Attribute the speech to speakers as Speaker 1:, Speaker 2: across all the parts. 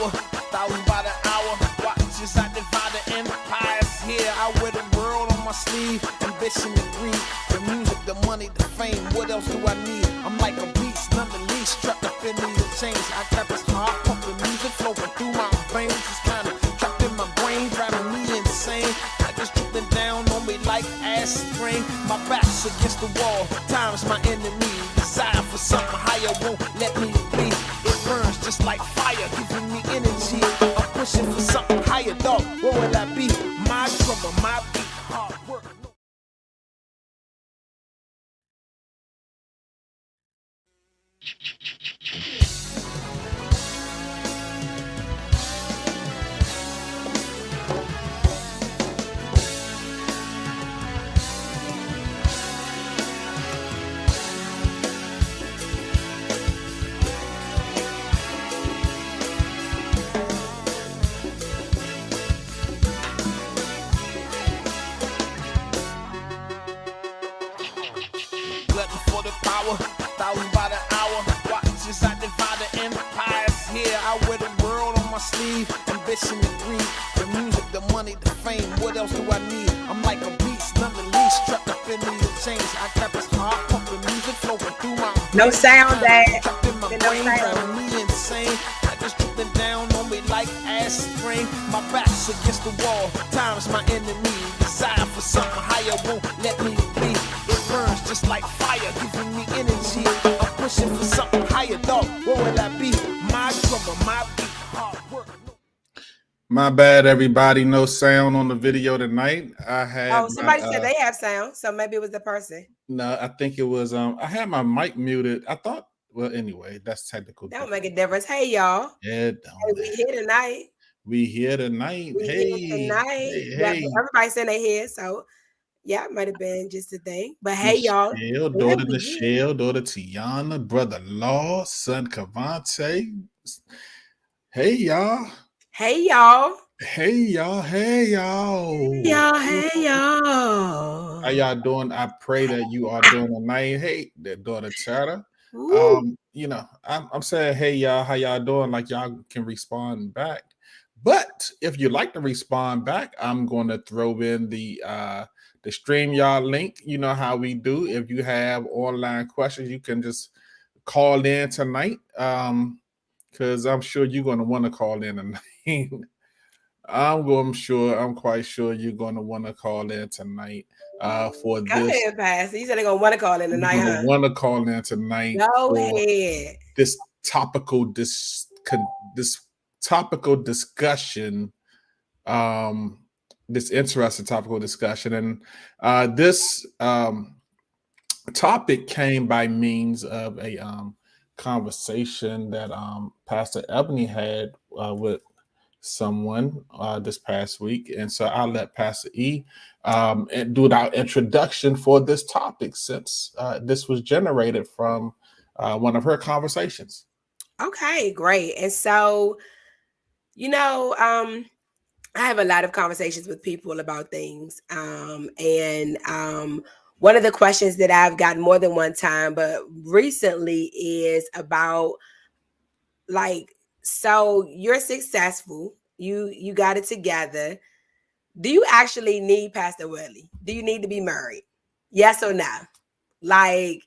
Speaker 1: power, thousands by the hour. Watch as I divide the empires here. I wear the world on my sleeve, ambition and greed. The music, the money, the fame, what else do I need? I'm like a beast, none the least, trapped up in these chains. I clap as hard, pumping music flowing through my veins. It's kinda trapped in my brain, driving me insane. I just dripping down on me like acid rain. My back's against the wall, time's my enemy. Desire for something higher won't let me be. It burns just like fire, giving me energy. I'm pushing for something higher, dog. Where will I be? My drummer, my beat, hard work. Glutton for the power, thousands by the hour. Watch as I divide the empires here. I wear the world on my sleeve, ambition and greed. The music, the money, the fame, what else do I need? I'm like a beast, none the least, trapped up in these chains. I clap as hard, pumping music flowing through my
Speaker 2: No sound, Dad.
Speaker 1: trapped in my brain, driving me insane. I just dripping down on me like acid rain. My back's against the wall, time's my enemy. Desire for something higher won't let me be. It burns just like fire, giving me energy. I'm pushing for something higher, dog. Where will I be? My drummer, my beat, hard work.
Speaker 3: My bad, everybody. No sound on the video tonight. I had
Speaker 2: somebody said they have sound, so maybe it was the person.
Speaker 3: No, I think it was I had my mic muted. I thought, well, anyway, that's technical.
Speaker 2: That don't make a difference. Hey, y'all.
Speaker 3: Yeah,
Speaker 2: we here tonight.
Speaker 3: We here tonight. Hey,
Speaker 2: everybody saying they here, so yeah, it might have been just a thing. But hey, y'all.
Speaker 3: Daughter Nichelle, daughter Tiana, brother Law, son Cavante. Hey, y'all.
Speaker 2: Hey, y'all.
Speaker 3: Hey, y'all. Hey, y'all.
Speaker 2: Hey, y'all.
Speaker 3: How y'all doing? I pray that you are doing tonight. Hey, that daughter Tara. You know, I'm saying, hey, y'all, how y'all doing? Like y'all can respond back. But if you'd like to respond back, I'm going to throw in the StreamYard link. You know how we do. If you have online questions, you can just call in tonight. Because I'm sure you're going to want to call in tonight. I'm quite sure you're going to want to call in tonight for this.
Speaker 2: Go ahead, Pastor. You said they're going to want to call in tonight, huh?
Speaker 3: Want to call in tonight.
Speaker 2: Go ahead.
Speaker 3: This topical discussion, this interesting topical discussion, and this topic came by means of a conversation that Pastor Ebony had with someone this past week, and so I'll let Pastor E and do our introduction for this topic, since this was generated from one of her conversations.
Speaker 2: Okay, great. And so, you know, I have a lot of conversations with people about things, and one of the questions that I've gotten more than one time, but recently, is about, like, so you're successful, you got it together. Do you actually need, Pastor Willie? Do you need to be married? Yes or no? Like,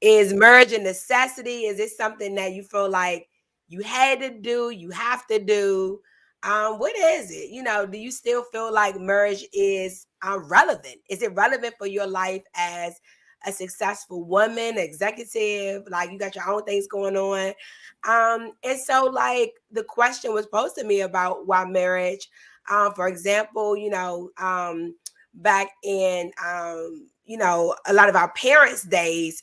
Speaker 2: is marriage a necessity? Is it something that you feel like you had to do, you have to do? What is it? You know, do you still feel like marriage is relevant? Is it relevant for your life as a successful woman, executive? Like, you got your own things going on. And so, like, the question was posed to me about why marriage. For example, you know, back in you know, a lot of our parents' days,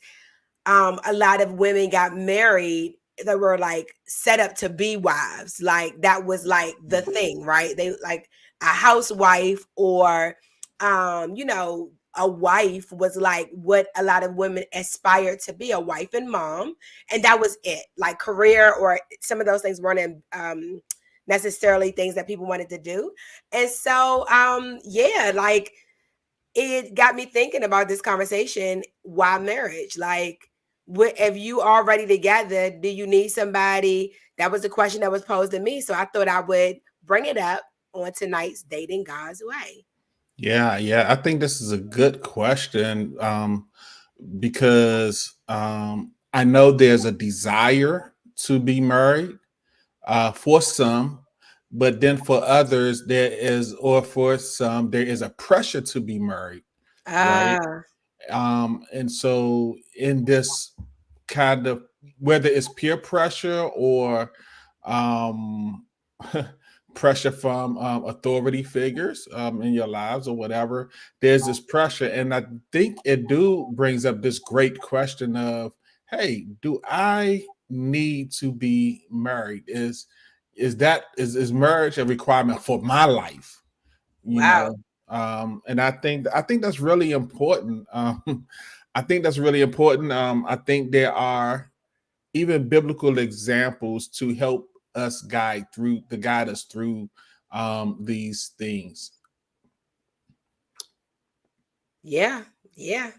Speaker 2: a lot of women got married that were like set up to be wives. Like, that was like the thing, right? They like a housewife, or you know, a wife was like what a lot of women aspired to be, a wife and mom, and that was it. Like, career or some of those things weren't necessarily things that people wanted to do. And so yeah, like, it got me thinking about this conversation. Why marriage? Like, if you already together, do you need somebody? That was the question that was posed to me. So I thought I would bring it up on tonight's Dating God's Way.
Speaker 3: Yeah. I think this is a good question, because I know there's a desire to be married for some, but then for others, for some, there is a pressure to be married, right?
Speaker 2: Ah,
Speaker 3: And so in this kind of, whether it's peer pressure or um, pressure from authority figures in your lives or whatever, there's this pressure. And I think it brings up this great question of, hey, do I need to be married? Is marriage a requirement for my life? You
Speaker 2: wow.
Speaker 3: know, and I think that's really important. I think that's really important. I think there are even biblical examples to help us guide us through these things.
Speaker 2: Yeah. Yeah.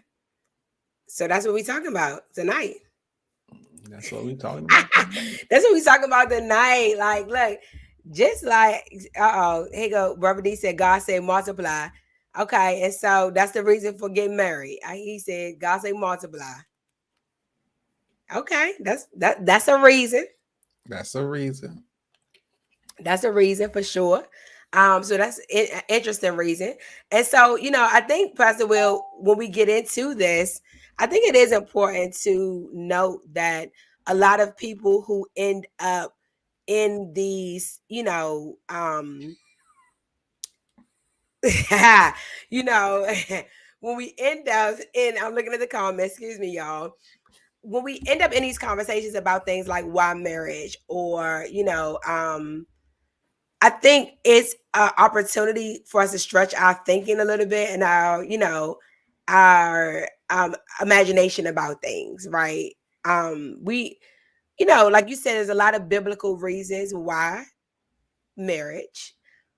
Speaker 2: So that's what we're talking about tonight.
Speaker 3: That's what we're talking about.
Speaker 2: That's what we talking about tonight. Like, look, just like, here go. Brother D said, God said multiply. Okay, and so that's the reason for getting married. He said, God said multiply. Okay, that's a reason.
Speaker 3: That's a reason.
Speaker 2: That's a reason for sure. So that's an interesting reason. And so, I think, Pastor Will, when we get into this, I think it is important to note that a lot of people who end up in these, when we end up in, I'm looking at the comments, excuse me, y'all. When we end up in these conversations about things like why marriage, or, I think it's an opportunity for us to stretch our thinking a little bit and our imagination about things, right? We, like you said, there's a lot of biblical reasons why marriage,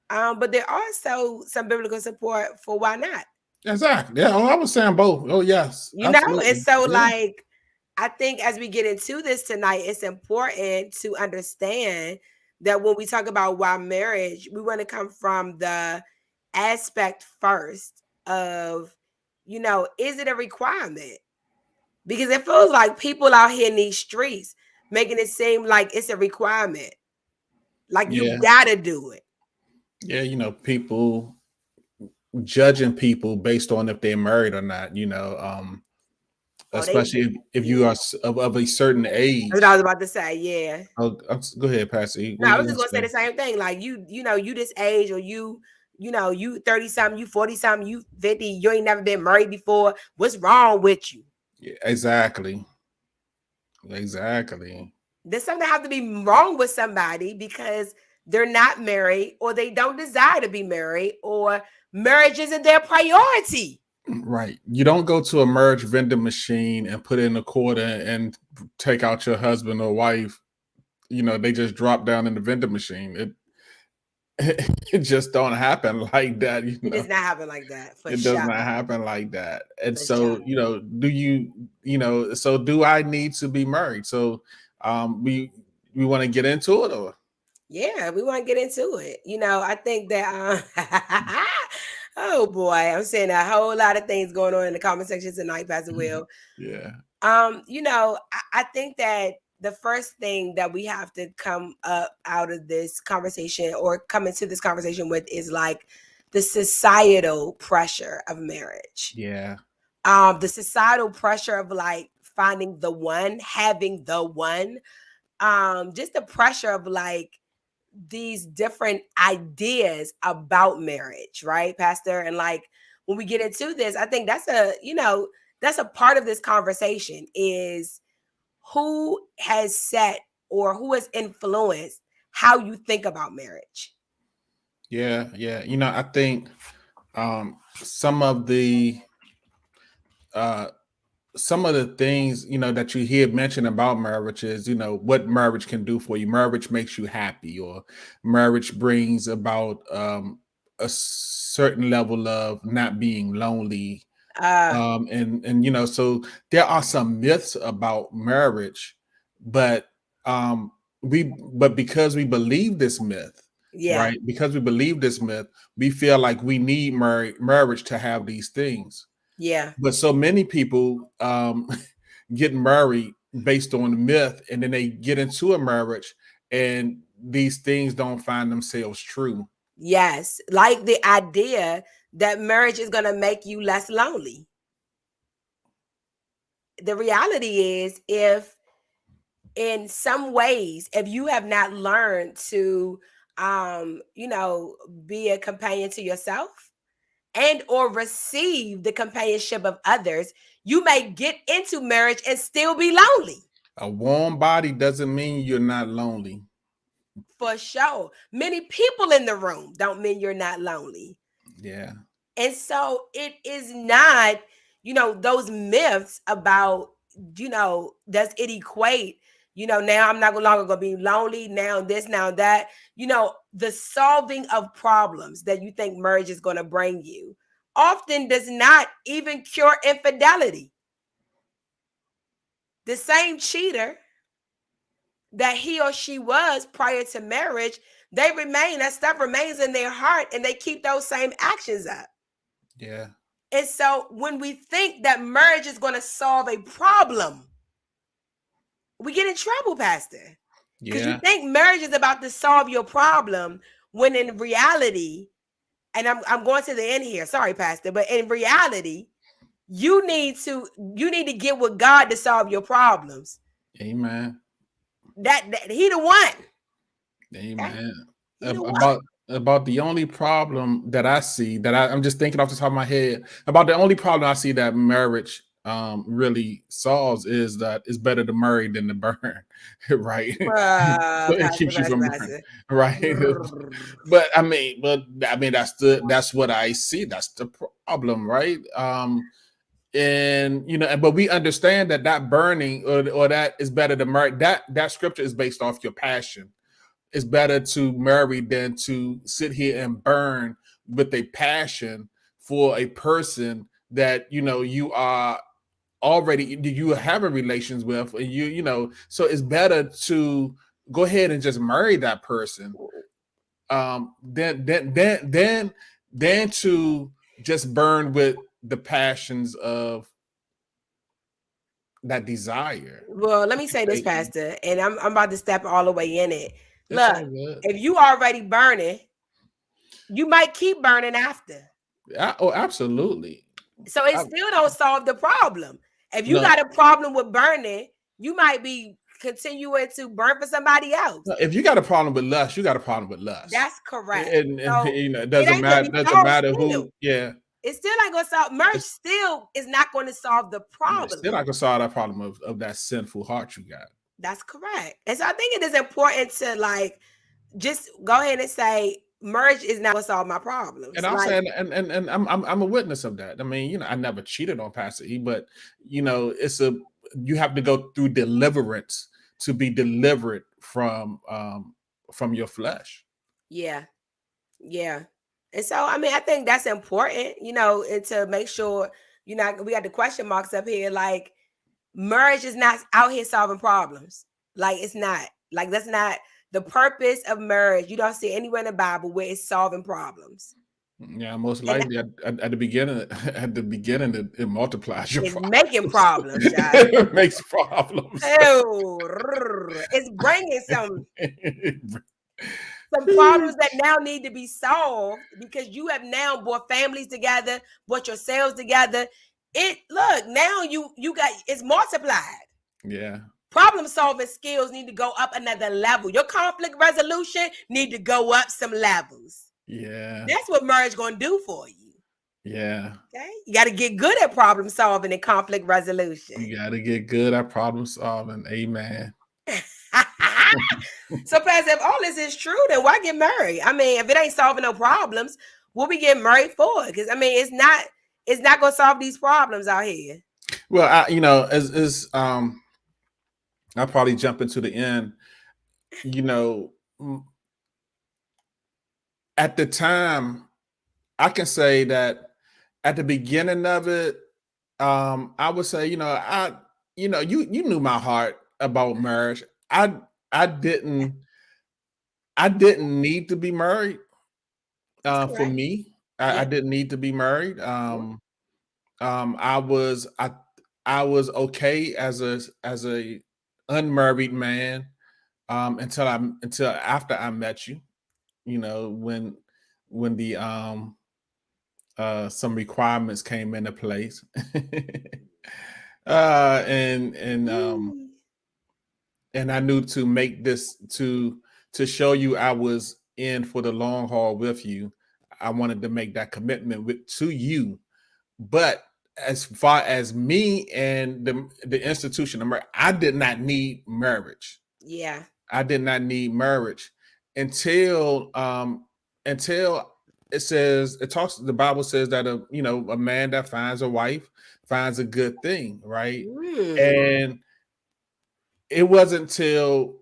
Speaker 2: but there are also some biblical support for why not.
Speaker 3: Exactly. Yeah. Oh, I was saying both. Oh, yes.
Speaker 2: And
Speaker 3: Absolutely.
Speaker 2: so
Speaker 3: Yeah.
Speaker 2: like, I think as we get into this tonight, it's important to understand that when we talk about why marriage, we want to come from the aspect first of, is it a requirement? Because it feels like people out here in these streets making it seem like it's a requirement. Like you
Speaker 3: Yeah.
Speaker 2: gotta do it.
Speaker 3: Yeah. People judging people based on if they're married or not, especially if you are of a certain age.
Speaker 2: That's what I was about to say. Yeah.
Speaker 3: Oh, go ahead, Patsy.
Speaker 2: No, I was just gonna say the same thing. Like you this age, or you 30 something, you 40 something, you 50, you ain't never been married before. What's wrong with you?
Speaker 3: Yeah, exactly.
Speaker 2: There's something have to be wrong with somebody because they're not married, or they don't desire to be married, or marriage isn't their priority.
Speaker 3: Right. You don't go to a merge vending machine and put in a quarter and take out your husband or wife. They just drop down in the vending machine. It just don't happen like that.
Speaker 2: It does not happen like that.
Speaker 3: It does not happen like that. And so, so do I need to be married? So we want to get into it, or?
Speaker 2: Yeah, we want to get into it. I think that oh boy, I'm seeing a whole lot of things going on in the comment section tonight, Pastor Will.
Speaker 3: Yeah.
Speaker 2: I think that the first thing that we have to come up out of this conversation, or come into this conversation with, is like the societal pressure of marriage.
Speaker 3: Yeah.
Speaker 2: The societal pressure of like finding the one, having the one. Just the pressure of like these different ideas about marriage, right, Pastor? And like when we get into this, I think that's a part of this conversation, is who has set or who has influenced how you think about marriage.
Speaker 3: Yeah. I think some of the things that you hear mentioned about marriage is what marriage can do for you. Marriage makes you happy, or marriage brings about a certain level of not being lonely, And so there are some myths about marriage, but because we believe this myth,
Speaker 2: Yeah.
Speaker 3: right? Because we believe this myth, we feel like we need marriage to have these things.
Speaker 2: Yeah.
Speaker 3: But so many people get married based on the myth, and then they get into a marriage, and these things don't find themselves true.
Speaker 2: Yes. Like the idea that marriage is going to make you less lonely. The reality is, if in some ways, if you have not learned to, be a companion to yourself and or receive the companionship of others, you may get into marriage and still be lonely.
Speaker 3: A warm body doesn't mean you're not lonely.
Speaker 2: For sure. Many people in the room don't mean you're not lonely.
Speaker 3: Yeah.
Speaker 2: And so it is not, those myths about, does it equate, now I'm not no longer going to be lonely, now this, now that, the solving of problems that you think marriage is going to bring you often does not even cure infidelity. The same cheater that he or she was prior to marriage, that stuff remains in their heart, and they keep those same actions up.
Speaker 3: Yeah.
Speaker 2: And so when we think that marriage is going to solve a problem, we get in trouble, Pastor. Because you think marriage is about to solve your problem, when in reality, and I'm going to the end here, sorry, Pastor, but in reality, you need to get with God to solve your problems.
Speaker 3: Amen.
Speaker 2: That he the one.
Speaker 3: Amen.
Speaker 2: He the one.
Speaker 3: About the only problem that I see, that I'm just thinking off the top of my head, about the only problem I see that marriage really solves, is that it's better to marry than to burn, right? So it keeps you from burning, right? But I mean, that's what I see. That's the problem, right? And but we understand that burning or that is better to marry. That scripture is based off your passion. It's better to marry than to sit here and burn with a passion for a person that you are already you having relations with, and so it's better to go ahead and just marry that person than to just burn with the passions of that desire.
Speaker 2: Well, let me say this, Pastor, and I'm about to step all the way in it.
Speaker 3: It's
Speaker 2: Look, if you already burning, you might keep burning after.
Speaker 3: Oh, absolutely.
Speaker 2: So it still don't solve the problem. If you got a problem with burning, you might be continuing to burn for somebody else.
Speaker 3: If you got a problem with lust, you got a problem with lust.
Speaker 2: That's correct.
Speaker 3: And it doesn't matter who. Yeah.
Speaker 2: It still ain't gonna solve. Marriage still is not going to solve the problem.
Speaker 3: It's still not gonna solve that problem of that sinful heart you got.
Speaker 2: That's correct. And so I think it is important to just go ahead and say marriage is not gonna solve my problems.
Speaker 3: And I'm saying, and I'm a witness of that. I mean, I never cheated on Pastor E, but you have to go through deliverance to be delivered from your flesh.
Speaker 2: Yeah. And so, I mean, I think that's important, and to make sure, we got the question marks up here. Like, marriage is not out here solving problems. Like, it's not. Like, that's not the purpose of marriage. You don't see anywhere in the Bible where it's solving problems.
Speaker 3: Yeah, most likely at the beginning, it multiplies your problems.
Speaker 2: Making problems, child.
Speaker 3: It makes problems.
Speaker 2: Oh, it's bringing some problems that now need to be solved, because you have now brought families together, brought yourselves together. Now you got, it's multiplied.
Speaker 3: Yeah.
Speaker 2: Problem solving skills need to go up another level. Your conflict resolution need to go up some levels.
Speaker 3: Yeah.
Speaker 2: That's what marriage gonna do for you.
Speaker 3: Yeah.
Speaker 2: Okay. You got to get good at problem solving and conflict resolution.
Speaker 3: You got to get good at problem solving. Amen.
Speaker 2: So, Pastor, if all this is true, then why get married? I mean, if it ain't solving no problems, what we get married for? Because I mean, it's not gonna solve these problems out here.
Speaker 3: Well, I'll probably jump into the end. At the time, I can say that at the beginning of it, I would say, you knew my heart about marriage. I didn't I didn't need to be married.
Speaker 2: That's
Speaker 3: For
Speaker 2: correct.
Speaker 3: me, I
Speaker 2: Yeah.
Speaker 3: didn't need to be married.
Speaker 2: Yeah.
Speaker 3: I was I was okay as a unmarried man until after I met you. You know, when the some requirements came into place. And
Speaker 2: Mm.
Speaker 3: and I knew to make this to show you I was in for the long haul with you. I wanted to make that commitment to you. But as far as me and the institution of marriage, I did not need marriage.
Speaker 2: Yeah.
Speaker 3: I did not need marriage until until it talks the Bible says that a man that finds a wife finds a good thing, right?
Speaker 2: Mm.
Speaker 3: And it wasn't until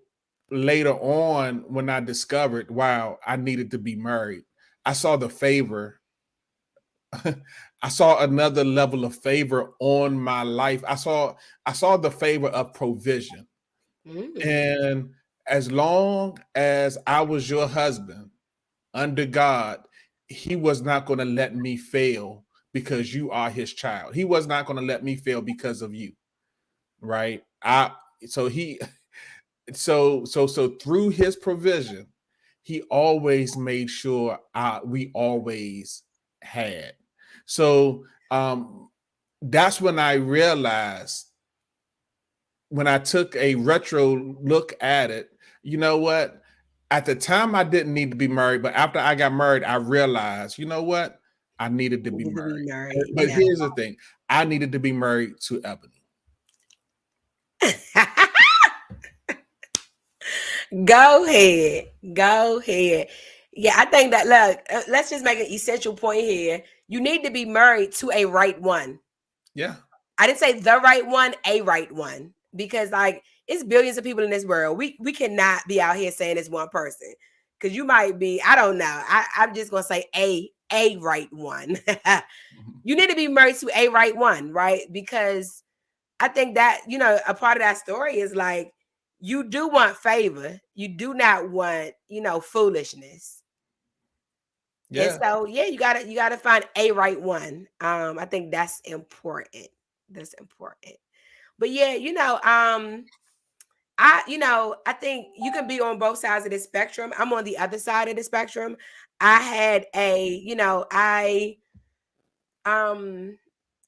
Speaker 3: later on when I discovered, wow, I needed to be married. I saw the favor. I saw another level of favor on my life. I saw the favor of provision.
Speaker 2: Mm.
Speaker 3: And as long as I was your husband under God, he was not going to let me fail because you are his child. He was not going to let me fail because of you, right? I so he so through his provision, he always made sure we always had. So that's when I realized, when I took a retro look at it, you know what? At the time, I didn't need to be married, but after I got married, I realized, you know what? I needed to be
Speaker 2: Need to be
Speaker 3: married.
Speaker 2: married.
Speaker 3: But
Speaker 2: Yeah.
Speaker 3: here's the thing: I needed to be married to Ebony.
Speaker 2: Go ahead. Go ahead. Yeah, I think that, look, let's just make an essential point here. You need to be married to a right one.
Speaker 3: Yeah,
Speaker 2: I didn't say the right one, a right one. Because like it's billions of people in this world. We cannot be out here saying it's one person. Because you might be, I don't know. I'm just gonna say a right one.
Speaker 3: mhm,
Speaker 2: You need to be married to a right one, right? Because I think that, a part of that story is like you do want favor. You do not want, foolishness. And
Speaker 3: yeah,
Speaker 2: so yeah, you gotta find a right one. I think that's important. That's important. But yeah, I think you can be on both sides of the spectrum. I'm on the other side of the spectrum. I had um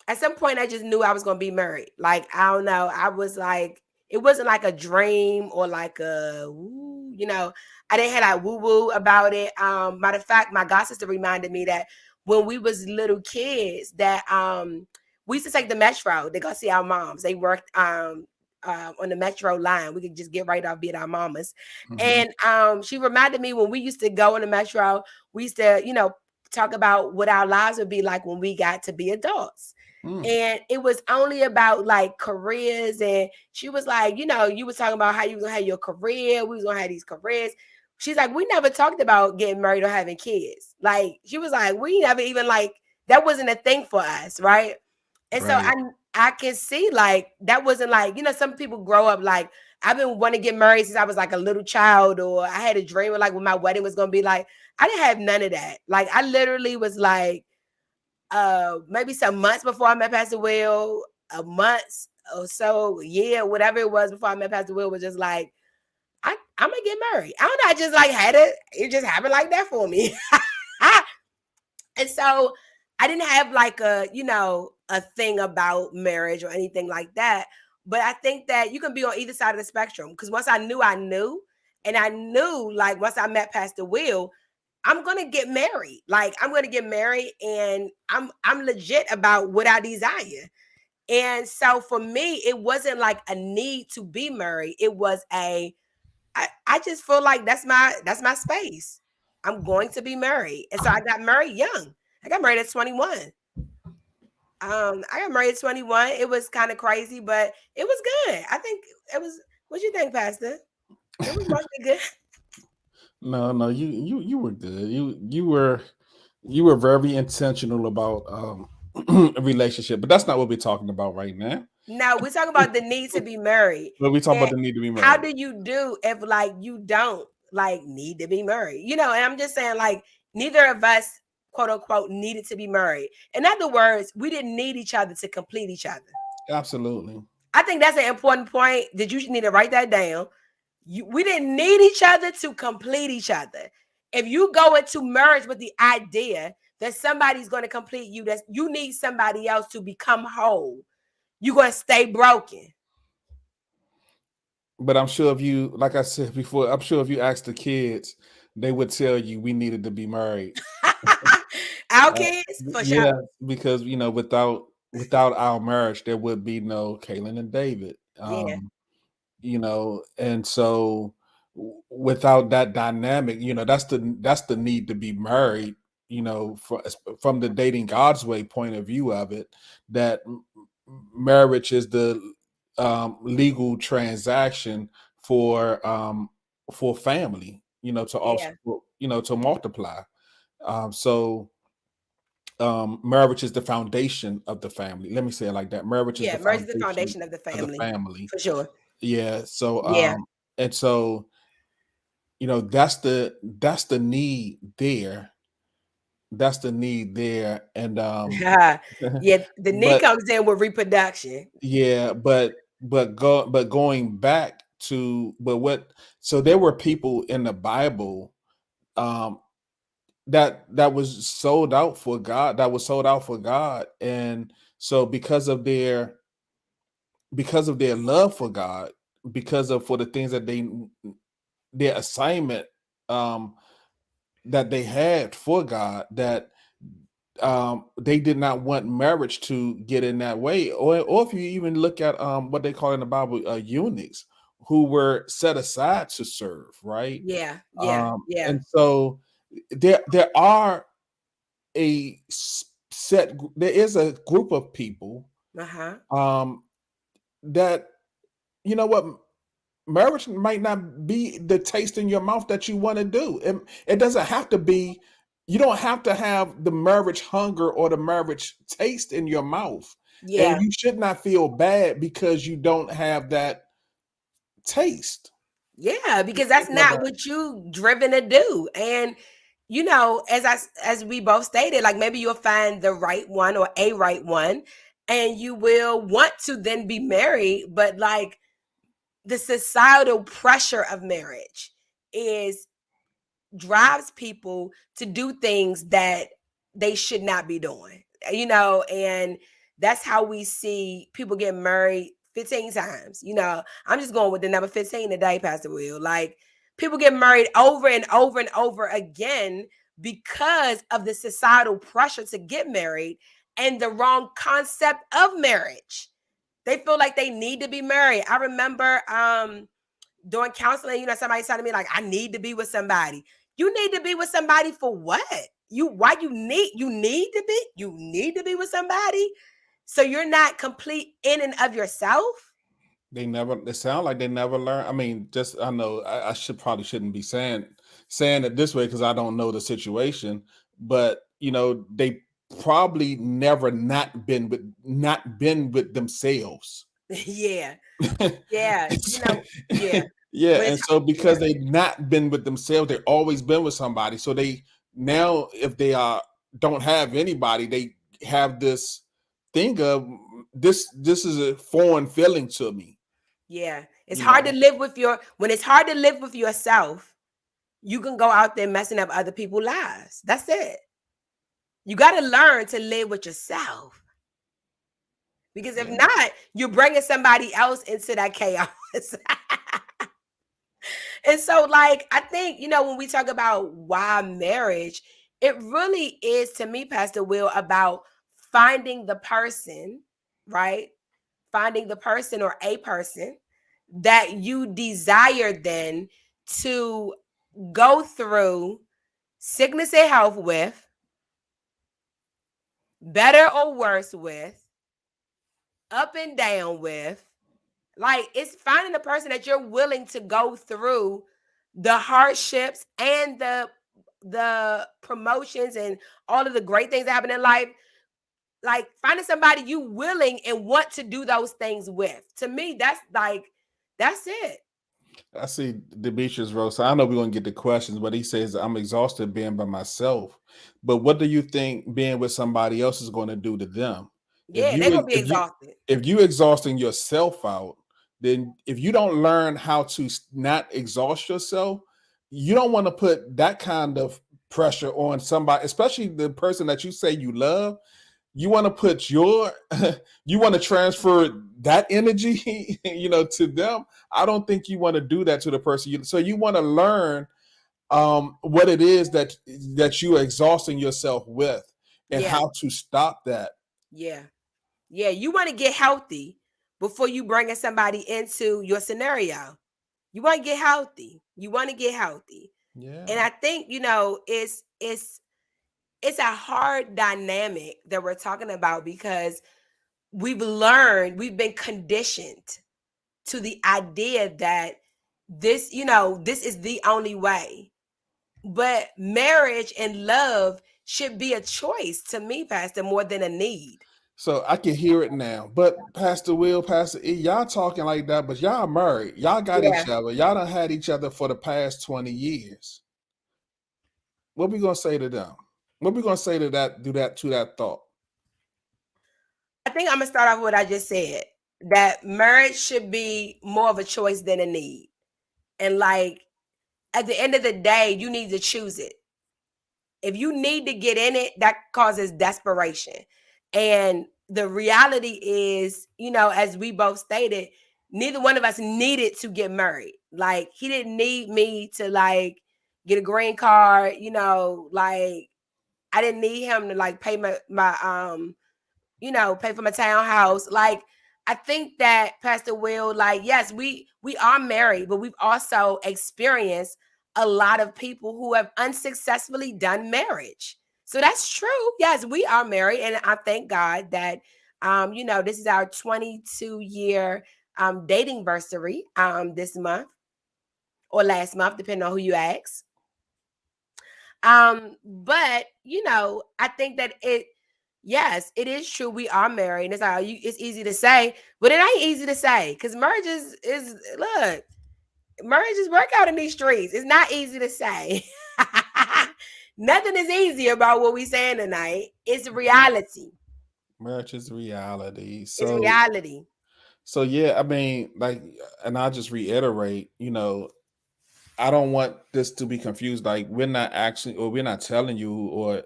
Speaker 2: at some point I just knew I was gonna be married. Like, I don't know. I was like, it wasn't like a dream or like a woo, I didn't have that woo-woo about it. Matter of fact, my god sister reminded me that when we was little kids that we used to take the metro to go see our moms. They worked on the metro line. We could just get right off, be at our mamas.
Speaker 3: mhm,
Speaker 2: And she reminded me when we used to go on the metro, we used to, talk about what our lives would be like when we got to be adults.
Speaker 3: mm,
Speaker 2: And it was only about like careers. And she was like, you was talking about how you was gonna have your career. We was gonna have these careers. She's like, we never talked about getting married or having kids. Like, she was like, we never even like that wasn't a thing for us, right? And so
Speaker 3: right,
Speaker 2: I can see like that wasn't like, some people grow up like I've been wanting to get married since I was like a little child, or I had a dream of like what my wedding was gonna be like. I didn't have none of that. Like, I literally was like maybe some months before I met Pastor Will, a month or so, yeah, whatever it was before I met Pastor Will, was just like, I'm gonna get married. I don't know. I just like had it just happened like that for me. And so I didn't have like a thing about marriage or anything like that. But I think that you can be on either side of the spectrum. Because once I knew, I knew. And I knew, like, once I met Pastor Will, I'm gonna get married. Like, I'm gonna get married, and I'm legit about what I desire. And so for me, it wasn't like a need to be married. It was I just feel like that's my space. I'm going to be married. And so I got married young. I got married at 21. I got married at 21. It was kind of crazy, but it was good. I think it was. What you think, Pastor? It was mostly good.
Speaker 3: no, you were good. You were very intentional about relationship. But that's not what we're talking about right now.
Speaker 2: No, we're talking about the need to be married.
Speaker 3: But we're talking
Speaker 2: And
Speaker 3: about the need to be
Speaker 2: how
Speaker 3: married.
Speaker 2: do you do if like you don't like need to be married? You know, and I'm just saying like neither of us, quote unquote, needed to be married. In other words, we didn't need each other to complete each other.
Speaker 3: Absolutely.
Speaker 2: I think that's an important point that you need to write that down. We didn't need each other to complete each other. If you go into marriage with the idea that somebody's going to complete you, that you need somebody else to become whole, you're going to stay broken.
Speaker 3: But I'm sure if you, like I said before, I'm sure if you ask the kids, they would tell you we needed to be married.
Speaker 2: Our kids, for
Speaker 3: Yeah,
Speaker 2: sure.
Speaker 3: because without our marriage, there would be no Kaylin and David.
Speaker 2: Yeah.
Speaker 3: And so without that dynamic, that's the need to be married. From the dating God's way point of view of it, that marriage is the legal transaction for family. To also to multiply. So marriage is the foundation of the family. Let me say it like that. Marriage is
Speaker 2: Marriage is the foundation of the family. For sure.
Speaker 3: Yeah. So and so that's the need there. That's the need there. And
Speaker 2: the need comes in with reproduction.
Speaker 3: Yeah, but going back to so there were people in the Bible that was sold out for God, and so because of their love for God, for the things that their assignment that they had for God, that they did not want marriage to get in that way. Or if you even look at what they call in the Bible eunuchs, who were set aside to serve, right?
Speaker 2: Yeah.
Speaker 3: And so there is a group of people that marriage might not be the taste in your mouth that you want to do. It doesn't have to be. You don't have to have the marriage hunger or the marriage taste in your mouth.
Speaker 2: Yeah.
Speaker 3: And you should not feel bad because you don't have that taste.
Speaker 2: Yeah, because that's not what you driven to do. And as we both stated, like maybe you'll find the right one or a right one, and you will want to then be married, but like the societal pressure of marriage drives people to do things that they should not be doing, and that's how we see people get married 15 times. I'm just going with the number 15 today, Pastor Will. Like people get married over and over and over again because of the societal pressure to get married and the wrong concept of marriage. They feel like they need to be married. I remember during counseling, somebody telling me like, I need to be with somebody. You need to be with somebody for what? You need to be with somebody. So you're not complete in and of yourself.
Speaker 3: They sound like they never learn. I mean, I know I shouldn't be saying it this way because I don't know the situation, but they probably never not been with themselves.
Speaker 2: Yeah. Yeah.
Speaker 3: Yeah. And so because they've not been with themselves, they've always been with somebody. So they now, if they don't have anybody, they have this thing of this is a foreign feeling to me.
Speaker 2: Yeah. It's hard to live when it's hard to live with yourself, you can go out there messing up other people's lives. That's it. You got to learn to live with yourself. Because if not, you're bringing somebody else into that chaos. And so, like, I think, when we talk about why marriage, it really is, to me, Pastor Will, about finding the person, right? Finding the person or a person that you desire then to go through sickness and health with, better or worse with, up and down with. Like, it's finding the person that you're willing to go through the hardships and the promotions and all of the great things that happen in life. like finding somebody you willing and want to do those things with. To me, that's it.
Speaker 3: I see Demetrius wrote, so I know we're gonna get the questions, but he says I'm exhausted being by myself. But what do you think being with somebody else is going to do to them? If
Speaker 2: Yeah, they're
Speaker 3: you
Speaker 2: gonna be exhausted.
Speaker 3: if you exhausting yourself out, then if you don't learn how to not exhaust yourself, you don't want to put that kind of pressure on somebody, especially the person that you say you love. You want to put you want to transfer that energy, to them. I don't think you want to do that to the person. So you want to learn what it is that you are exhausting yourself with, and
Speaker 2: Yeah,
Speaker 3: how to stop that.
Speaker 2: yeah, yeah. You want to get healthy before you bringing somebody into your scenario. You want to get healthy. You want to get healthy.
Speaker 3: Yeah.
Speaker 2: And I think, it's a hard dynamic that we're talking about because we've been conditioned to the idea that this is the only way. But marriage and love should be a choice to me, Pastor, more than a need.
Speaker 3: So I can hear it now. But Pastor Will, Pastor E, y'all talking like that, but y'all married. Y'all got
Speaker 2: Yeah.
Speaker 3: each other. Y'all done had each other for the past 20 years. What we gonna say to them? What we gonna say to that? Do that to that thought?
Speaker 2: I think I'm gonna start off with what I just said. That marriage should be more of a choice than a need. And like at the end of the day, you need to choose it. If you need to get in it, that causes desperation. And the reality is, as we both stated, neither one of us needed to get married. Like he didn't need me to like get a green card, like I didn't need him to like pay my pay for my townhouse. Like I think that Pastor Will, like, yes, we are married, but we've also experienced a lot of people who have unsuccessfully done marriage. So that's true. Yes, we are married. And I thank God that this is our 22-year dating anniversary this month or last month, depending on who you ask. But I think that yes, it is true. We are married. And it's like it's easy to say, but it ain't easy to say because marriage is look, marriage is work out in these streets. It's not easy to say. Nothing is easy about what we saying tonight. It's reality.
Speaker 3: Marriage is reality.
Speaker 2: It's
Speaker 3: So
Speaker 2: reality.
Speaker 3: So yeah, I mean, like, and I'll just reiterate, I don't want this to be confused. Like, we're not actually, or we're not telling you or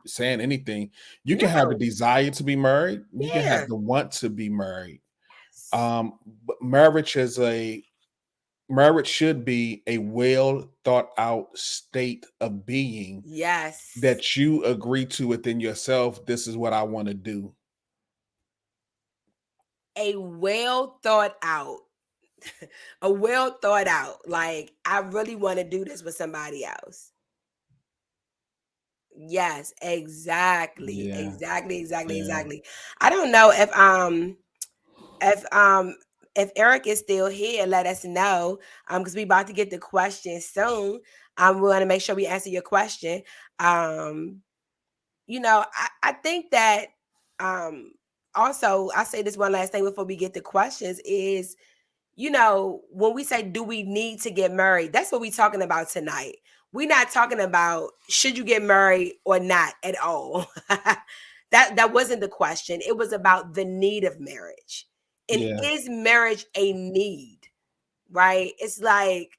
Speaker 3: saying anything. You can have a
Speaker 2: No.
Speaker 3: desire to be married. You can
Speaker 2: Yeah.
Speaker 3: have the want to be married. But marriage should be a well thought out state of being
Speaker 2: Yes.
Speaker 3: that you agree to within yourself. This is what I want to do.
Speaker 2: A well thought out, like I really want to do this with somebody else. Yes, exactly.
Speaker 3: Yeah.
Speaker 2: Exactly. I don't know if Eric is still here, let us know. Because we about to get the question soon. We want to make sure we answer your question. I think that also I say this one last thing before we get the questions is, when we say do we need to get married, that's what we're talking about tonight. We're not talking about should you get married or not at all. That wasn't the question. It was about the need of marriage. And is marriage a need? Right? It's like,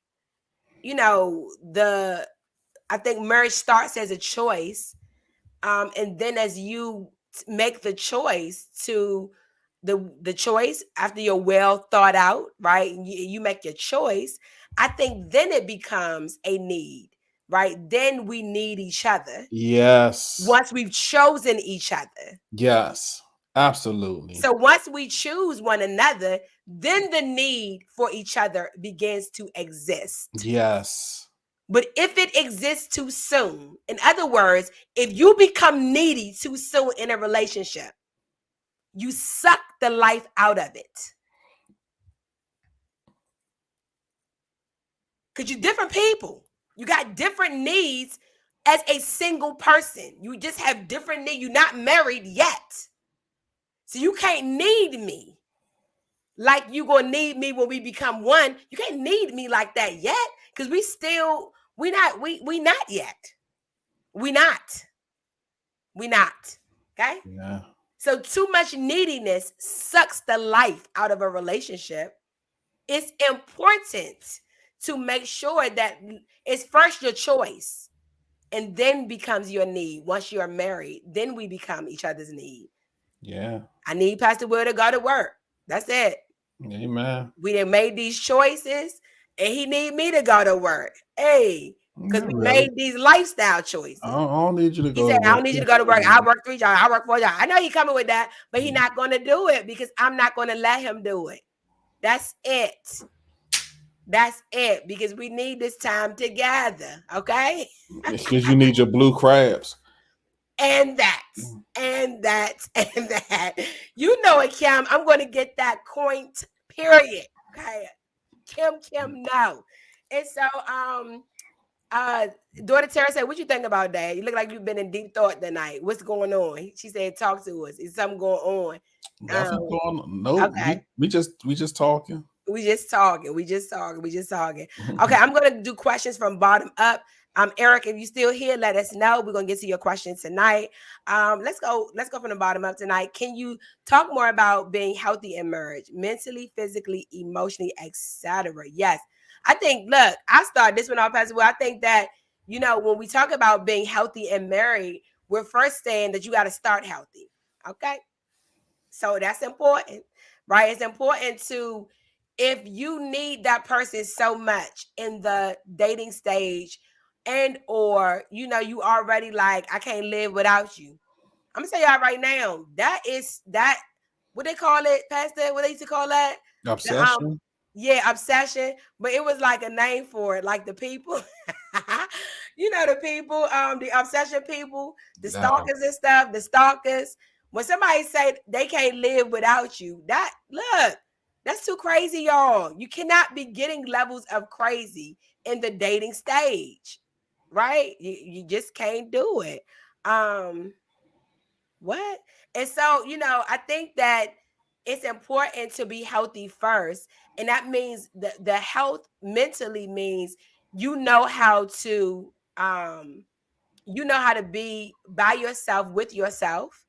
Speaker 2: I think marriage starts as a choice. And then as you make the choice to the choice after you're well thought out, right? You make your choice. I think then it becomes a need, right? Then we need each other.
Speaker 3: Yes.
Speaker 2: Once we've chosen each other.
Speaker 3: Yes, absolutely.
Speaker 2: So once we choose one another, then the need for each other begins to exist.
Speaker 3: Yes.
Speaker 2: But if it exists too soon, in other words, if you become needy too soon in a relationship, you suck the life out of it. Because you're different people. You got different needs as a single person. You just have different needs. You're not married yet. So you can't need me like you gonna need me when we become one. You can't need me like that yet, because we not yet. We not. Okay.
Speaker 3: Yeah.
Speaker 2: So too much neediness sucks the life out of a relationship. It's important to make sure that it's first your choice and then becomes your need. Once you're married, then we become each other's need.
Speaker 3: Yeah.
Speaker 2: I need Pastor Will to go to work. That's it.
Speaker 3: Amen.
Speaker 2: We done made these choices and he need me to go to work. Hey, because we made these lifestyle choices.
Speaker 3: I don't need you to go
Speaker 2: He said,
Speaker 3: to
Speaker 2: I
Speaker 3: work.
Speaker 2: don't need you to go to work. I work 3 jobs. I work 4 jobs. I know he coming with that, but he's not going to do it because I'm not going to let him do it. That's it. That's it. Because we need this time together. Okay.
Speaker 3: Because you need your blue crabs.
Speaker 2: And that. You know it, Kim. I'm going to get that coin, period. Okay. Kim, no. And so, daughter Tara said, what you think about that? You look like you've been in deep thought tonight. What's going on? She said, talk to us. Is something going on?
Speaker 3: Nothing going on. No,
Speaker 2: okay.
Speaker 3: we just talking.
Speaker 2: We just talking. Okay, I'm gonna do questions from bottom up. Eric, if you still here, let us know. We're gonna get to your questions tonight. Let's go from the bottom up tonight. Can you talk more about being healthy in marriage, mentally, physically, emotionally, etc.? Yes. I think, look, I started this one off as well. I think that, when we talk about being healthy and married, we're first saying that you got to start healthy. Okay. So that's important, right? It's important to, if you need that person so much in the dating stage and or, you already like, I can't live without you. I'm gonna tell y'all right now, that what they call it, Pastor, what they used to call that?
Speaker 3: Obsession.
Speaker 2: Yeah, obsession, but it was like a name for it, like the people, the people, the obsession people, the stalkers and stuff, the stalkers. When somebody say they can't live without you, that's too crazy, y'all. You cannot be getting levels of crazy in the dating stage, right? You just can't do it. What? And so, I think that it's important to be healthy first. And that means the health mentally means how to be by yourself with yourself.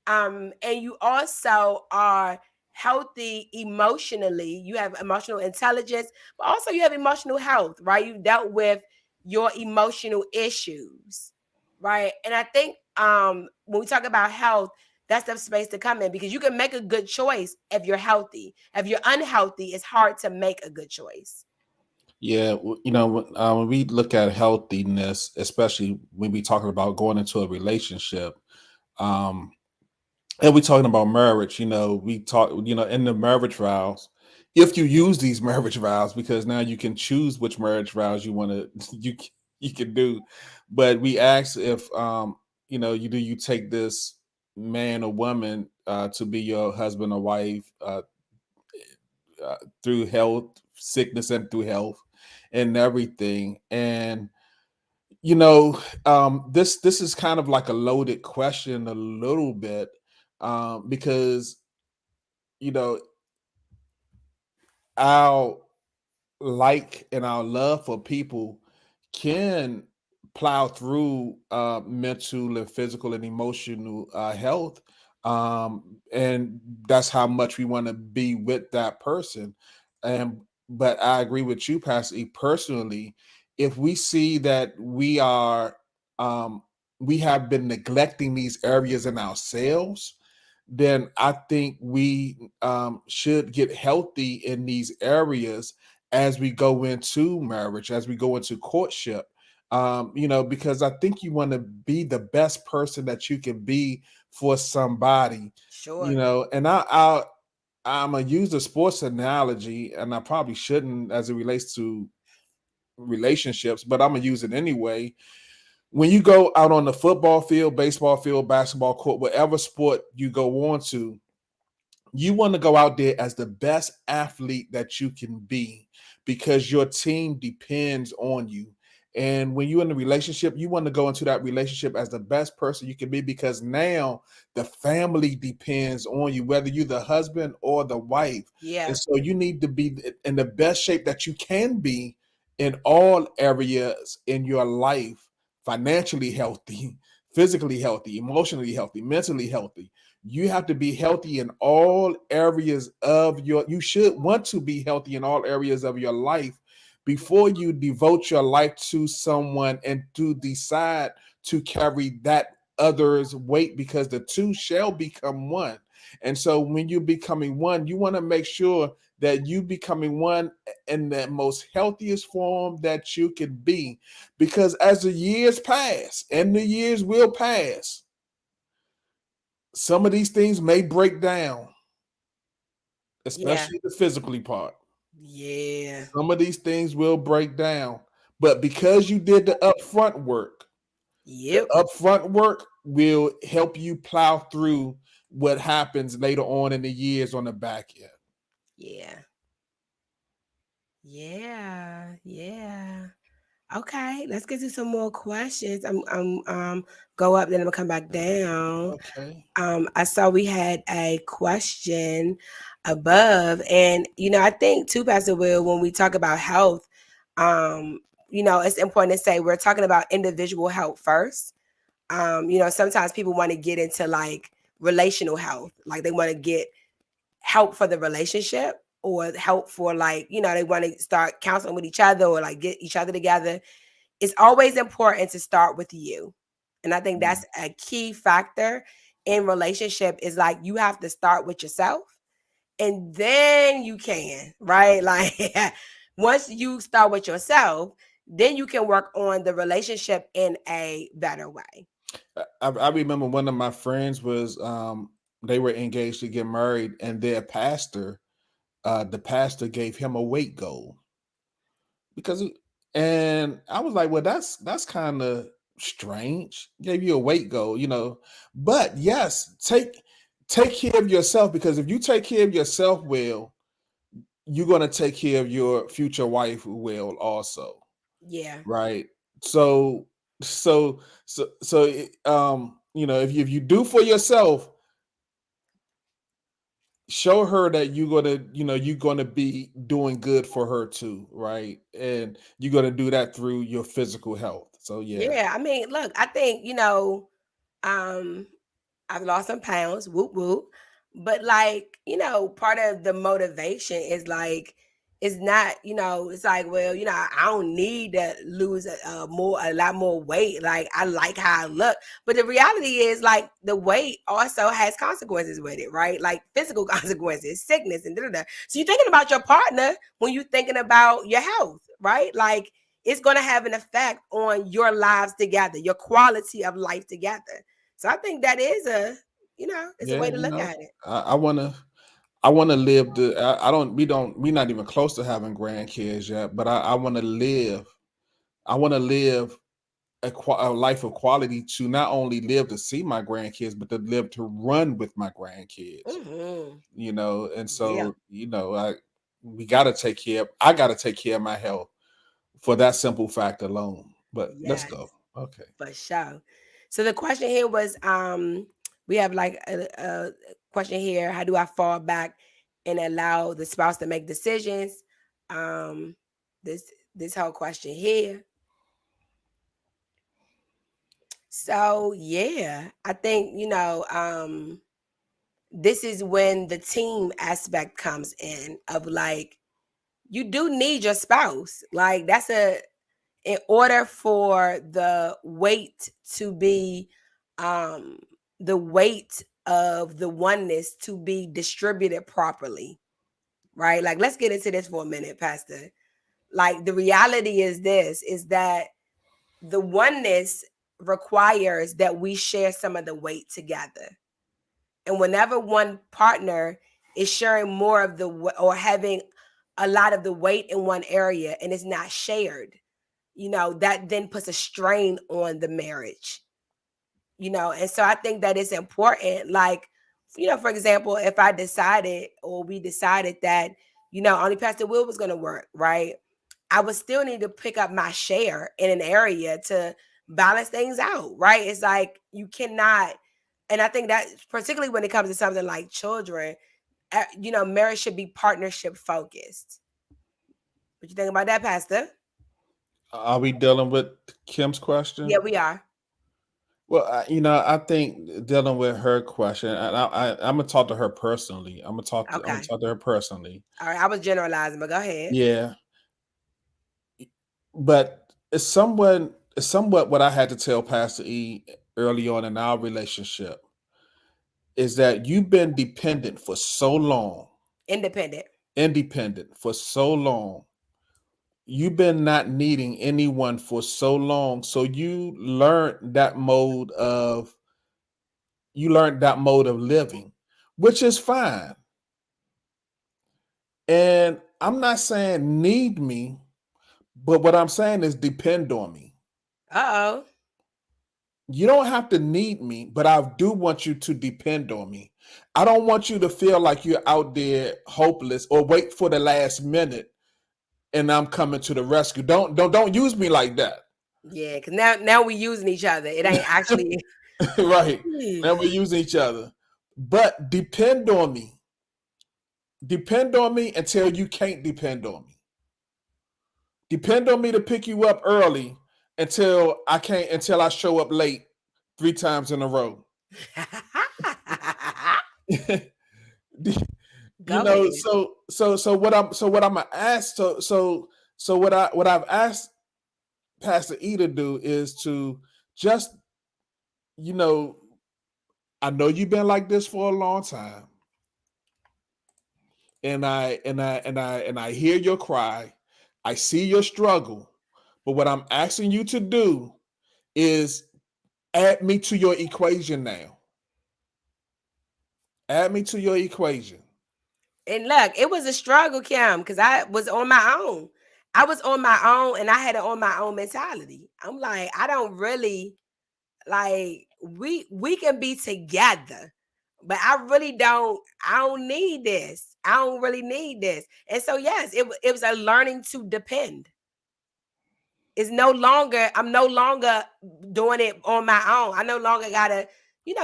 Speaker 2: And you also are healthy emotionally. You have emotional intelligence, but also you have emotional health, right? You've dealt with your emotional issues, right? And I think when we talk about health, that's the space to come in, because you can make a good choice if you're healthy. If you're unhealthy, it's hard to make a good choice.
Speaker 3: Yeah, when we look at healthiness, especially when we talking about going into a relationship, and we're talking about marriage, we talk, in the marriage vows, if you use these marriage vows, because now you can choose which marriage vows you want to, you can do. But we ask if, you take this man or woman to be your husband or wife through health, sickness, and through health and everything. And this is kind of like a loaded question a little bit, because our like and our love for people can plow through mental and physical and emotional health, and that's how much we want to be with that person. And but I agree with you, Pastor E, personally. If we see that we have been neglecting these areas in ourselves, then I think we should get healthy in these areas as we go into marriage, as we go into courtship. Because I think you want to be the best person that you can be for somebody.
Speaker 2: Sure.
Speaker 3: And I'm gonna use the sports analogy, and I probably shouldn't as it relates to relationships, but I'm gonna use it anyway. When you go out on the football field, baseball field, basketball court, whatever sport you go on to, you want to go out there as the best athlete that you can be, because your team depends on you. And when you're in a relationship, you want to go into that relationship as the best person you can be, because now the family depends on you, whether you're the husband or the wife.
Speaker 2: Yeah.
Speaker 3: And so you need to be in the best shape that you can be in all areas in your life, financially healthy, physically healthy, emotionally healthy, mentally healthy. You have to be healthy in all areas of you should want to be healthy in all areas of your life before you devote your life to someone and to decide to carry that other's weight, because the two shall become one. And so when you're becoming one, you want to make sure that you becoming one in the most healthiest form that you can be, because as the years pass, and the years will pass, some of these things may break down,
Speaker 2: Yeah.
Speaker 3: especially the physically part.
Speaker 2: Yeah.
Speaker 3: Some of these things will break down, but because you did the upfront work, the
Speaker 2: Yep.
Speaker 3: upfront work will help you plow through what happens later on in the years on the back end.
Speaker 2: Yeah. Yeah. Yeah. Okay, let's get to some more questions. I'm go up, then I'm gonna come back down.
Speaker 3: Okay.
Speaker 2: I saw we had a question above, and I think too, Pastor Will, when we talk about health, um, it's important to say we're talking about individual health first. Sometimes people want to get into like relational health, like they want to get help for the relationship or help for like, they want to start counseling with each other or like get each other together. It's always important to start with you. And I think
Speaker 3: Mm.
Speaker 2: that's a key factor in relationship is like you have to start with yourself and then you can, right? Like once you start with yourself, then you can work on the relationship in a better way.
Speaker 3: I remember one of my friends was they were engaged to get married, and their pastor, the pastor gave him a weight goal because and I was like, well, that's kind of strange. Gave you a weight goal. But yes, take care of yourself, because if you take care of yourself well, you're gonna take care of your future wife well also,
Speaker 2: Yeah.
Speaker 3: right? So if you do for yourself, show her that you're gonna be doing good for her too, right? And you're gonna do that through your physical health. So yeah.
Speaker 2: Yeah. I mean, look, I think, um, I've lost some pounds, whoop whoop. But like, part of the motivation is like, it's not, it's like, well, I don't need to lose a lot more weight. Like, I like how I look. But the reality is, like, the weight also has consequences with it, right? Like physical consequences, sickness, and da da da. So you're thinking about your partner when you're thinking about your health, right? Like, it's going to have an effect on your lives together, your quality of life together. So I think that is it's a
Speaker 3: Yeah,
Speaker 2: way to look at it.
Speaker 3: I wanna live I don't we not even close to having grandkids yet, but I wanna live a life of quality to not only live to see my grandkids, but to live to run with my grandkids.
Speaker 2: Hmm.
Speaker 3: And
Speaker 2: Yeah.
Speaker 3: so, I gotta take care of my health for that simple fact alone. But let's
Speaker 2: Yes,
Speaker 3: go. Okay.
Speaker 2: for sure. So the question here was, we have like a question here. How do I fall back and allow the spouse to make decisions? Um, this whole question here. So yeah, I think this is when the team aspect comes in of like you do need your spouse. Like that's in order for the weight to be um the weight of the oneness to be distributed properly, right? Like let's get into this for a minute, Pastor. Like the reality is this is that the oneness requires that we share some of the weight together. And whenever one partner is sharing more of or having a lot of the weight in one area and it's not shared, that then puts a strain on the marriage, and so I think that it's important, like, for example, if I decided or we decided that, only Pastor Will was going to work, right? I would still need to pick up my share in an area to balance things out, right? It's like you cannot, and I think that particularly when it comes to something like children, marriage should be partnership focused. What you think about that, Pastor?
Speaker 3: Are we dealing with Kim's question?
Speaker 2: Yeah, we are.
Speaker 3: Well, I think dealing with her question, and I'm gonna talk to her personally. I'm
Speaker 2: Okay.
Speaker 3: gonna talk to her personally.
Speaker 2: All right. I was generalizing, but go ahead.
Speaker 3: Yeah, but it's somewhat what I had to tell Pastor E early on in our relationship is that you've been dependent for so long, independent for so long. You've been not needing anyone for so long, so you learned that mode of living, which is fine. And I'm not saying need me, but what I'm saying is depend on me.
Speaker 2: Uh-oh.
Speaker 3: You don't have to need me, but I do want you to depend on me. I don't want you to feel like you're out there hopeless or wait for the last minute and I'm coming to the rescue. Don't use me like that.
Speaker 2: Yeah, because now we're using each other. It ain't actually
Speaker 3: Right. Now we're using each other. But depend on me. Depend on me until you can't depend on me. Depend on me to pick you up early until I show up late 3 times in a row.
Speaker 2: Go ahead.
Speaker 3: So what I'm gonna ask so what I've asked Pastor E to do is to just I know you've been like this for a long time. And I hear your cry. I see your struggle. But what I'm asking you to do is add me to your equation now. Add me to your equation.
Speaker 2: And look, it was a struggle, Kim, because I was on my own. I was on my own and I had it on my own mentality. I'm like, I don't really like we can be together, but I don't need this. I don't really need this. And so yes, it was a learning to depend. I'm no longer doing it on my own. I no longer gotta,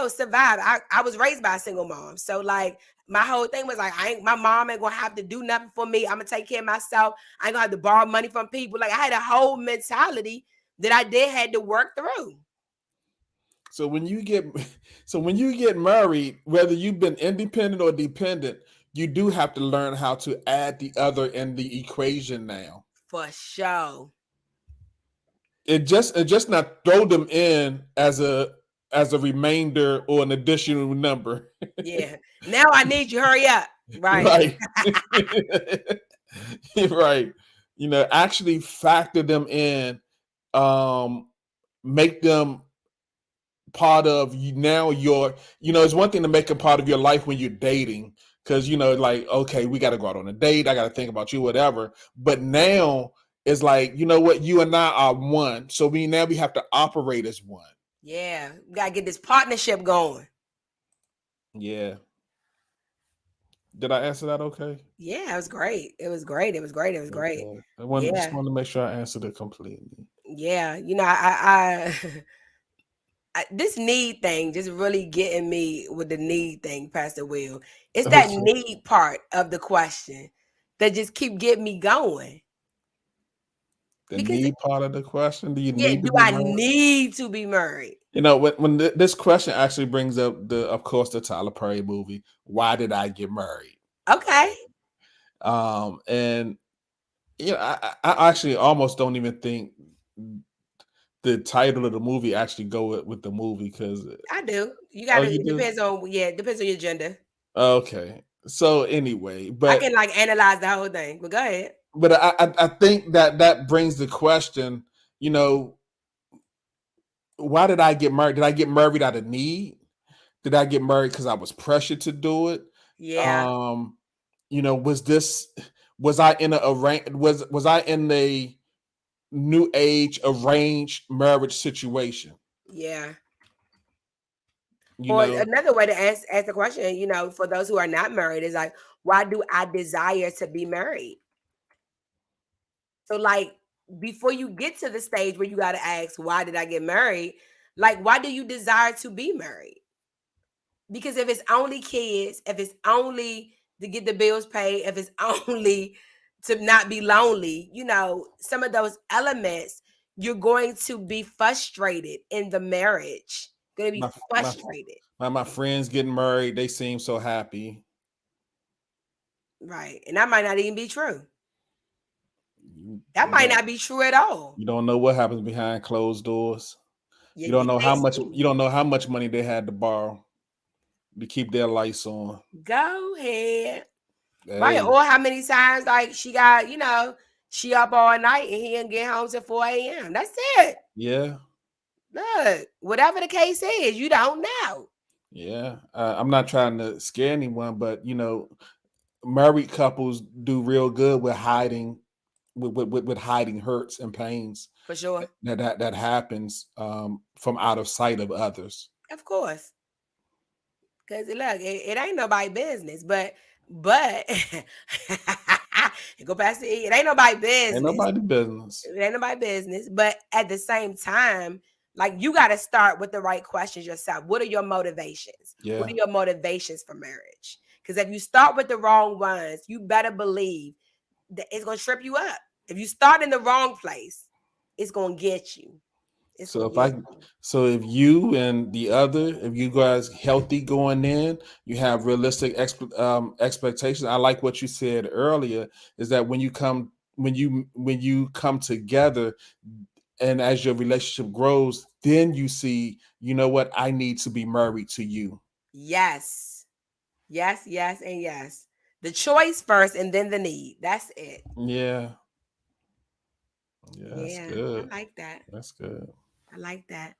Speaker 2: survive. I was raised by a single mom. So like my whole thing was like, my mom ain't gonna have to do nothing for me. I'm gonna take care of myself. I ain't gonna have to borrow money from people. Like I had a whole mentality that I had to work through.
Speaker 3: So when you get married, whether you've been independent or dependent, you do have to learn how to add the other in the equation now.
Speaker 2: For sure.
Speaker 3: It just not throw them in as a remainder or an additional number.
Speaker 2: Yeah. Now I need you. Hurry up. Right.
Speaker 3: Right. Actually factor them in. Make them part of you now. It's one thing to make a part of your life when you're dating, because like, okay, we got to go out on a date. I got to think about you, whatever. But now it's like, you know what, you and I are one. So we have to operate as one.
Speaker 2: Yeah, we gotta get this partnership going.
Speaker 3: Yeah. Did I answer that okay?
Speaker 2: Yeah, it was great. It was great.
Speaker 3: Okay. Just wanted to make sure I answered it completely.
Speaker 2: Yeah, I this need thing just really getting me with the need thing, Pastor Will. It's that need part of the question that just keep getting me going.
Speaker 3: The need part of the question. Do
Speaker 2: I need to be married?
Speaker 3: When this question actually brings up of course, the Tyler Perry movie, Why Did I Get Married?
Speaker 2: Okay.
Speaker 3: And I actually almost don't even think the title of the movie actually go with the movie, because
Speaker 2: I do. You got it depends on your gender.
Speaker 3: Okay. So anyway, but
Speaker 2: I can like analyze the whole thing. But go ahead.
Speaker 3: But I think that brings the question, why did I get married? Did I get married out of need? Did I get married because I was pressured to do it?
Speaker 2: Yeah.
Speaker 3: Was I in a new age arranged marriage situation?
Speaker 2: Yeah. Another way to ask the question, for those who are not married, is like, why do I desire to be married? So like before you get to the stage where you got to ask, why did I get married? Like, why do you desire to be married? Because if it's only kids, if it's only to get the bills paid, if it's only to not be lonely, some of those elements, you're going to be frustrated in the marriage. Going to be
Speaker 3: My
Speaker 2: frustrated.
Speaker 3: my friends getting married, they seem so happy.
Speaker 2: Right. And that might not even be true. That
Speaker 3: You
Speaker 2: might
Speaker 3: don't-
Speaker 2: not be true at all.
Speaker 3: You don't know what happens behind closed doors.
Speaker 2: You
Speaker 3: You don't know how
Speaker 2: can't
Speaker 3: much
Speaker 2: see.
Speaker 3: you don't know how much money they had to borrow to keep their lights on.
Speaker 2: Go ahead.
Speaker 3: Hey,
Speaker 2: Right. Or how many times like she got, she up all night and he didn't get home till 4 a.m. That's it.
Speaker 3: yeah,
Speaker 2: Look, whatever the case is, you don't know.
Speaker 3: yeah. I'm not trying to scare anyone, but married couples do real good with hiding, with hiding hurts and pains
Speaker 2: For sure.
Speaker 3: that happens from out of sight of others.
Speaker 2: Of course. Because look, it ain't nobody business, but go past it ain't nobody business.
Speaker 3: Ain't nobody business.
Speaker 2: It ain't nobody business. But at the same time, like you got to start with the right questions yourself. What are your motivations?
Speaker 3: Yeah.
Speaker 2: What are your motivations for marriage? Because if you start with the wrong ones, you better believe that it's going to trip you up. If you start in the wrong place, it's going to get you.
Speaker 3: So if you and the other, if you guys healthy going in, you have realistic expectations. I like what you said earlier, is that when you come together, and as your relationship grows, then you see, you know what, I need to be married to you.
Speaker 2: Yes, and yes. The choice first, and then the need. That's it.
Speaker 3: Yeah. That's good.
Speaker 2: I like that.
Speaker 3: That's good.
Speaker 2: I like that.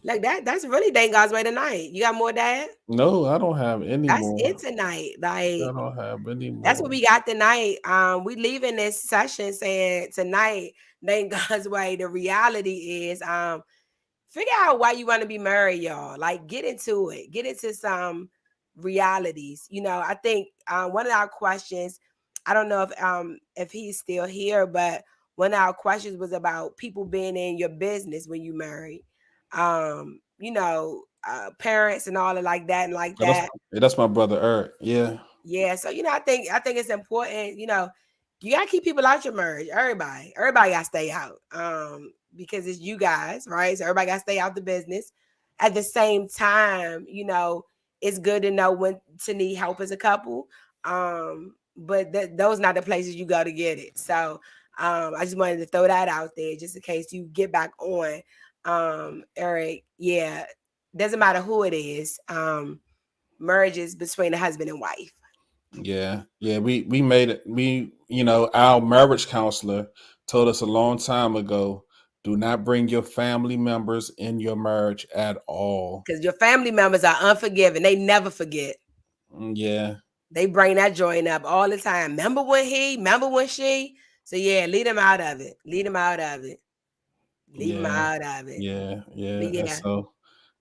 Speaker 2: Like that's really Dane God's way tonight. You got more, Dad?
Speaker 3: No, I don't have any more.
Speaker 2: That's it tonight. Like
Speaker 3: I don't have any more.
Speaker 2: That's what we got tonight. We leaving this session saying tonight, Dane God's way. The reality is, figure out why you want to be married, y'all. Like get into it. Get into some realities. I think one of our questions, I don't know if he's still here, but one of our questions was about people being in your business when you married. Parents and all of like that and like that.
Speaker 3: That's my brother Eric. Yeah.
Speaker 2: Yeah. So I think it's important. You gotta keep people out your marriage. Everybody gotta stay out. Because it's you guys, right? So everybody gotta stay out the business. At the same time, it's good to know when to need help as a couple. But those not the places you go to get it. So I just wanted to throw that out there just in case you get back on. Eric, yeah, doesn't matter who it is. Marriages between a husband and wife.
Speaker 3: Yeah. We made it. Our marriage counselor told us a long time ago, do not bring your family members in your marriage at all.
Speaker 2: Because your family members are unforgiving. They never forget.
Speaker 3: Yeah.
Speaker 2: They bring that joint up all the time. Remember when she? So yeah, lead them out of it. Leave them out of it.
Speaker 3: Yeah.
Speaker 2: Yeah.
Speaker 3: So,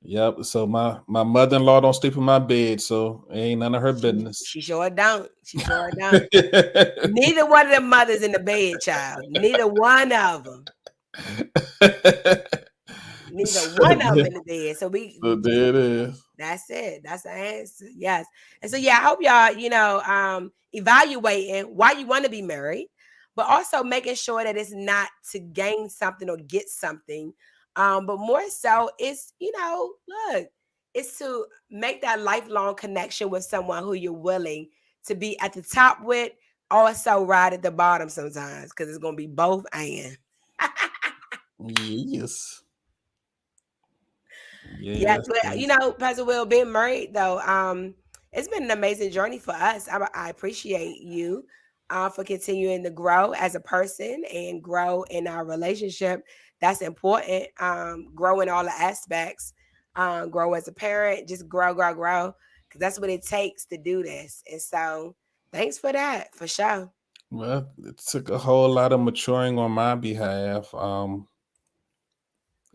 Speaker 3: yep. So my mother-in-law don't sleep in my bed, so it ain't none of her business.
Speaker 2: She sure don't. Neither one of them mothers in the bed, child. Neither one of them. Neither one of them in the bed. So
Speaker 3: there it is.
Speaker 2: That's it. That's the answer. Yes. And so I hope y'all, evaluating why you want to be married, but also making sure that it's not to gain something or get something. But more so it's, look, it's to make that lifelong connection with someone who you're willing to be at the top with, also ride at the bottom sometimes, because it's gonna be both and.
Speaker 3: Yes.
Speaker 2: Yeah, but, Pastor Will, being married though, it's been an amazing journey for us. I appreciate you for continuing to grow as a person and grow in our relationship. That's important. Grow in all the aspects. Grow as a parent. Just grow, because that's what it takes to do this. And so, thanks for that, for sure.
Speaker 3: Well, it took a whole lot of maturing on my behalf.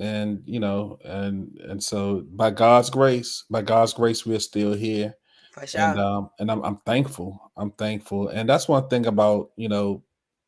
Speaker 3: And and so by God's grace, we're still here.
Speaker 2: For sure.
Speaker 3: And I'm thankful. And that's one thing about,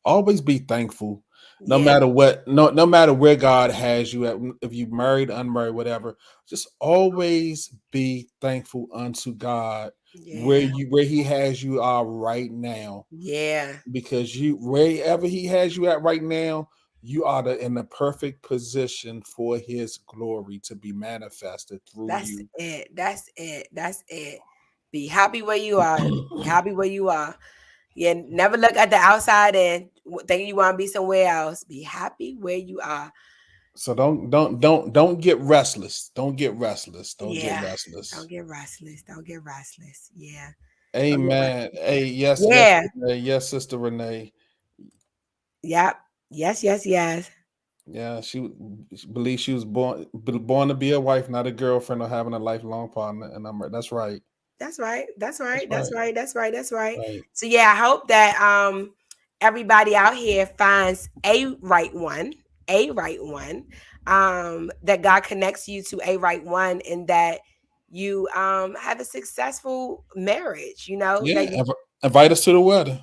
Speaker 3: always be thankful No
Speaker 2: Yeah.
Speaker 3: matter what, no matter where God has you at, if you married, unmarried, whatever, just always be thankful unto God
Speaker 2: Yeah.
Speaker 3: where He has you are right now.
Speaker 2: Yeah.
Speaker 3: Because you wherever He has you at right now, you are in the perfect position for His glory to be manifested through
Speaker 2: That's
Speaker 3: you.
Speaker 2: it. That's it. That's it. Be happy where you are. Be happy where you are. Yeah, never look at the outside and think you want to be somewhere else. Be happy where you are.
Speaker 3: So don't get restless. Don't get restless. Don't get
Speaker 2: Yeah.
Speaker 3: restless.
Speaker 2: Don't get restless. Don't get restless. Yeah. Don't get
Speaker 3: Amen.
Speaker 2: restless.
Speaker 3: Hey, yes,
Speaker 2: Yeah.
Speaker 3: yes, Sister Renee.
Speaker 2: Yep. Yes, yes, yes.
Speaker 3: Yeah, she believes she was born to be a wife, not a girlfriend or having a lifelong partner. And I'm right. That's right.
Speaker 2: That's right. That's right.
Speaker 3: That's
Speaker 2: That's right. That's right. That's right.
Speaker 3: right.
Speaker 2: So yeah, I hope that everybody out here finds a right one, that God connects you to a right one, and that you have a successful marriage, you know,
Speaker 3: Yeah,
Speaker 2: that you
Speaker 3: invite us to the wedding.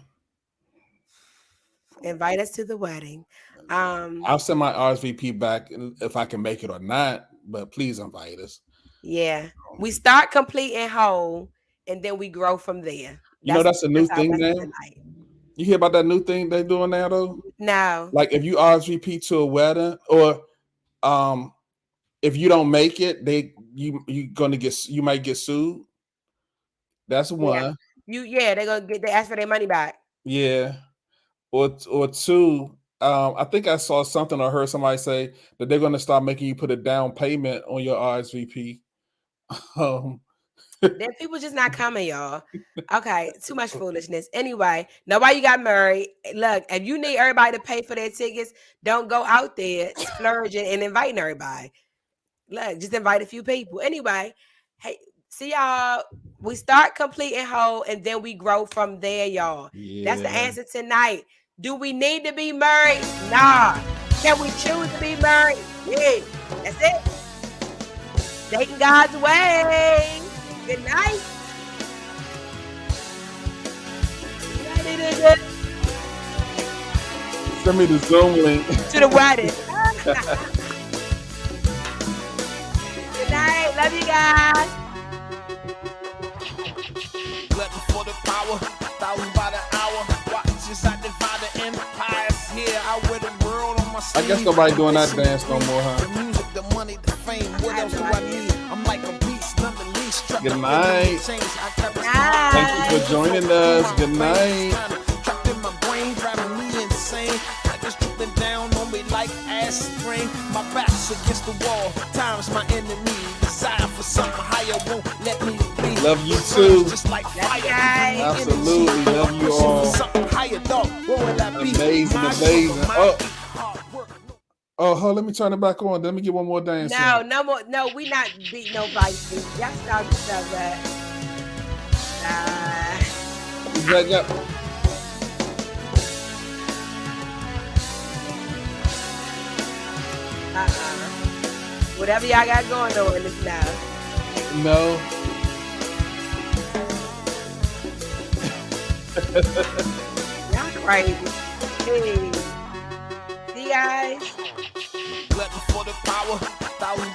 Speaker 2: invite us to the wedding.
Speaker 3: I'll send my RSVP back if I can make it or not, but please invite us.
Speaker 2: Yeah. We start complete and whole, and then we grow from there.
Speaker 3: You know, that's a new thing now.
Speaker 2: Like.
Speaker 3: You hear about that new thing they're doing now, though?
Speaker 2: No.
Speaker 3: Like if you RSVP to a wedding, or if you don't make it, you might get sued. That's one.
Speaker 2: Yeah. They ask for their money back.
Speaker 3: Yeah. Or two, I think I saw something or heard somebody say that they're going to start making you put a down payment on your RSVP.
Speaker 2: Then people just not coming, y'all. Okay, too much foolishness. Anyway, nobody got married. Look, if you need everybody to pay for their tickets, don't go out there splurging and inviting everybody. Look, just invite a few people. Anyway, hey, see y'all. We start complete and whole, and then we grow from there, y'all.
Speaker 3: Yeah.
Speaker 2: That's the answer tonight. Do we need to be married? Nah. Can we choose to be married? Yeah. That's it. Taking God's way. Good night.
Speaker 3: Send me the Zoom link
Speaker 2: to the wedding. Good night. Love you guys.
Speaker 1: Looking for the power, thousands by the hour. Watch as I divide the empires here. I wear the world on my sleeve.
Speaker 3: I guess nobody doing that dance no more, huh?
Speaker 1: The music, the money, the fame. What else do I need? I'm like a beast, none the least.
Speaker 3: Good night. Thank you for joining us. Good night.
Speaker 1: Trapped in my brain, driving me insane. Like it's dripping down on me like aspirin. My back's against the wall. Time's my enemy. Desire for something higher won't let me be.
Speaker 3: Love you too.
Speaker 1: Just like fire.
Speaker 3: Absolutely. Love you all.
Speaker 1: Something higher, dog. What would I be?
Speaker 3: Amazing. Oh, let me turn it back on. Let me get one more dance.
Speaker 2: No more. No, we not beat no vices. Y'all stop yourself that.
Speaker 3: Yep.
Speaker 2: Whatever y'all got going on in this now.
Speaker 3: No.
Speaker 2: Y'all crazy. Hey. See you guys.
Speaker 1: Looking for the power, thousands